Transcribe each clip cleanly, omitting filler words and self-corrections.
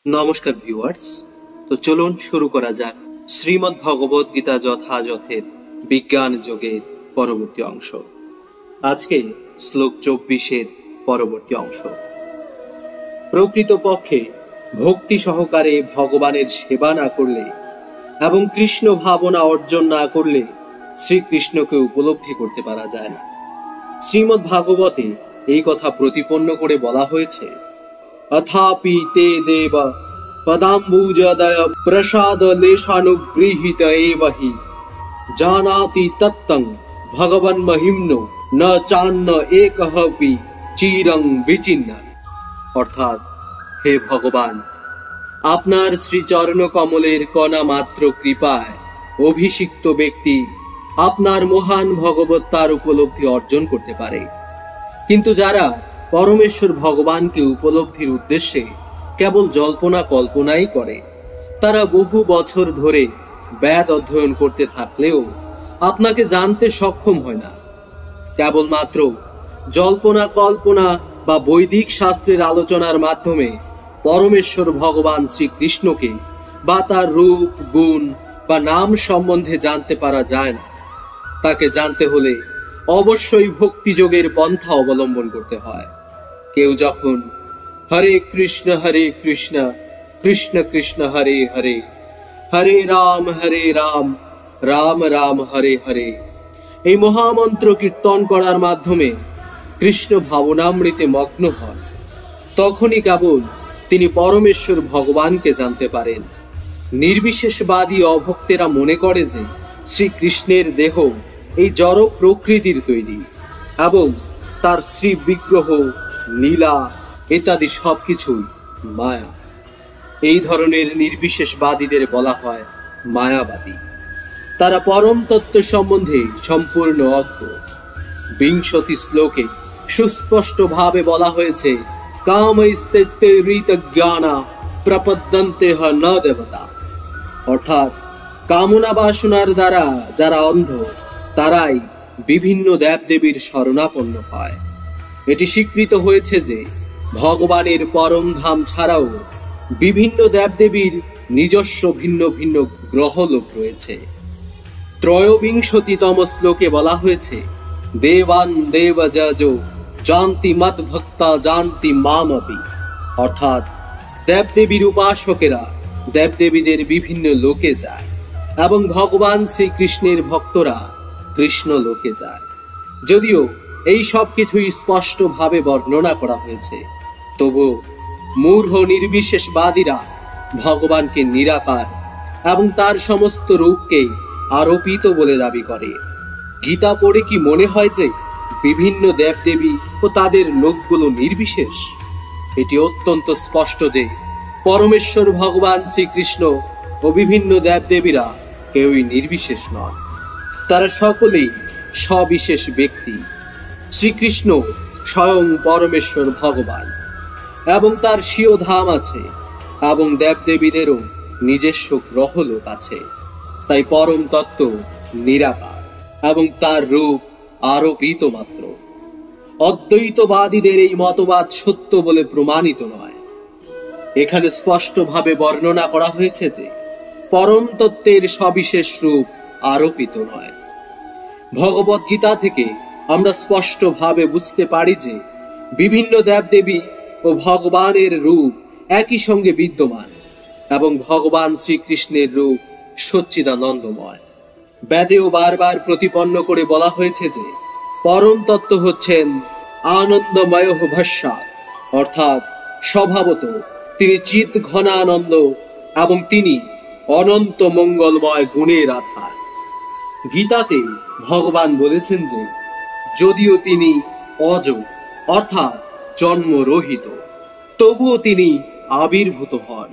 নমস্কার ভিউয়ার্স। তো চলুন শুরু করা যাক শ্রীমদ্ ভগবদ গীতা যথাযথের বিজ্ঞান যোগের পরবর্তী অংশ। আজকে শ্লোক 24-এর পরবর্তী অংশ। প্রকৃতপক্ষে ভক্তি সহকারে ভগবানের সেবা না করলে এবং কৃষ্ণ ভাবনা অর্জন না করলে শ্রীকৃষ্ণকে উপলব্ধি করতে পারা যায় না। শ্রীমদ্ ভাগবতে এই কথা প্রতিপন্ন করে বলা হয়েছে, अथापि ते देव पदाम्बुजदय प्रसाद लेशानुगृहीत एव हि जानाति तत्तं भगवन् महिम्नो न चान्न एकहपि चिरं विचिन्न। অর্থাৎ, হে ভগবান, আপনার শ্রীচরণ কমলের কণা মাত্র কৃপায় অভিষিক্ত ব্যক্তি আপনার মহান ভগবত্তার উপলব্ধি অর্জন করতে পারে, কিন্তু যারা পরমেশ্বর ভগবানকে উপলব্ধির উদ্দেশ্যে কেবল জল্পনা কল্পনাই করে, তারা বহু বছর ধরে বেদ অধ্যয়ন করতে থাকলেও আপনাকে জানতে সক্ষম হয় না। কেবলমাত্র জল্পনা কল্পনা বা বৈদিক শাস্ত্রের আলোচনার মাধ্যমে পরমেশ্বর ভগবান শ্রীকৃষ্ণকে বা তার রূপ, গুণ বা নাম সম্বন্ধে জানতে পারা যায় না। তাকে জানতে হলে অবশ্যই ভক্তিযোগের পন্থা অবলম্বন করতে হয়। কেউ যখন হরে কৃষ্ণ কৃষ্ণ কৃষ্ণ হরে হরে, হরে রাম রাম রাম হরে হরে এই মহামন্ত্র কীর্তন করার মাধ্যমে কৃষ্ণ ভাবনামৃতে মগ্ন হন, তখনই কেবল তিনি পরমেশ্বর ভগবানকে জানতে পারেন। নির্বিশেষবাদী অভক্তেরা মনে করে যে শ্রীকৃষ্ণের দেহ এই জড় প্রকৃতির তৈরি এবং তার শ্রী বিগ্রহ, লীলা ইত্যাদি সবকিছুই মায়া। এই ধরনের নির্বিশেষবাদীদের বলা হয় মায়াবাদী। তারা পরম তত্ত্ব সম্বন্ধে সম্পূর্ণ অজ্ঞ। 20 শ্লোকে সুস্পষ্টভাবে বলা হয়েছে, কামৈস্তে ঋত জ্ঞানা প্রপদ্যন্তে ন দেবতা। অর্থাৎ, কামনা বাসনার দ্বারা যারা অন্ধ, তারাই বিভিন্ন দেবদেবীর শরণাপন্ন হয়। এটি স্বীকৃত হয়েছে যে ভগবানের পরম ধাম ছাড়াও বিভিন্ন দেবদেবীর নিজস্ব ভিন্ন ভিন্ন গ্রহলোক রয়েছে। 23তম শ্লোকে বলা হয়েছে, দেবান দেব যজো জানতি মদ ভক্তা জানতি মামপি। অর্থাৎ, দেবদেবীর উপাসকেরা দেবদেবীদের বিভিন্ন লোকে যায় এবং ভগবান শ্রীকৃষ্ণের ভক্তরা কৃষ্ণ লোকে যায়। যদিও এই সব কিছুই স্পষ্টভাবে বর্ণনা করা হয়েছে, তবু মূঢ় নির্বিশেষবাদীরা ভগবানকে নিরাকার এবং তার সমস্ত রূপকে আরোপিত বলে দাবি করে। গীতা পড়ে কি মনে হয় যে বিভিন্ন দেবদেবী ও তাদের লোকগুলো নির্বিশেষ? এটি অত্যন্ত স্পষ্ট যে পরমেশ্বর ভগবান শ্রীকৃষ্ণ ও বিভিন্ন দেবদেবীরা কেউই নির্বিশেষ নন, তারা সকলেই সবিশেষ ব্যক্তি। শ্রীকৃষ্ণ স্বয়ং পরমেশ্বর ভগবান এবং তার স্বীয় ধাম আছে এবং দেবদেবীদেরও নিজস্ব গ্রহলোক আছে। তাই পরম তত্ত্ব নিরাকার এবং তার রূপ আরোপিত মাত্র। অদ্বৈতবাদীদের এই মতবাদ সত্য বলে প্রমাণিত নয়। এখানে স্পষ্টভাবে বর্ণনা করা হয়েছে যে পরম তত্ত্বের সবিশেষ রূপ আরোপিত নয়। ভগবদ গীতা থেকে আমরা স্পষ্টভাবে বুঝতে পারি যে বিভিন্ন দেবদেবী ও ভগবানের রূপ একই সঙ্গে বিদ্যমান এবং ভগবান শ্রীকৃষ্ণের রূপ সচ্চিদানন্দময়। বেদেও বারবার প্রতিপন্ন করে বলা হয়েছে যে পরম তত্ত্ব হচ্ছেন আনন্দময় ভাস্বর। অর্থাৎ, স্বভাবত তিনি চিৎ ঘনানন্দ এবং তিনি অনন্ত মঙ্গলময় গুণের আধার। গীতাতে ভগবান বলেছেন যে যদিও তিনি অজ অর্থাৎ জন্মরহিত, তবুও তিনি আবির্ভূত হন।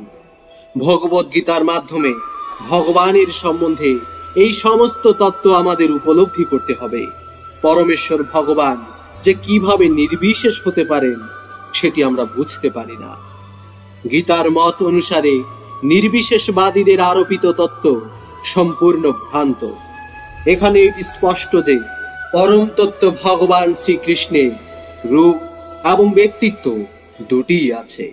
ভগবদ গীতার মাধ্যমে ভগবানের সম্বন্ধে এই সমস্ত তত্ত্ব আমাদের উপলব্ধি করতে হবে। পরমেশ্বর ভগবান যে কিভাবে নির্বিশেষ হতে পারেন সেটি আমরা বুঝতে পারি না। গীতার মত অনুসারে নির্বিশেষবাদীদের আরোপিত তত্ত্ব সম্পূর্ণ ভ্রান্ত। এখানে এটি স্পষ্ট যে পরম তত্ত্ব ভগবান শ্রীকৃষ্ণের রূপ এবং ব্যক্তিত্ব দুটিই আছে।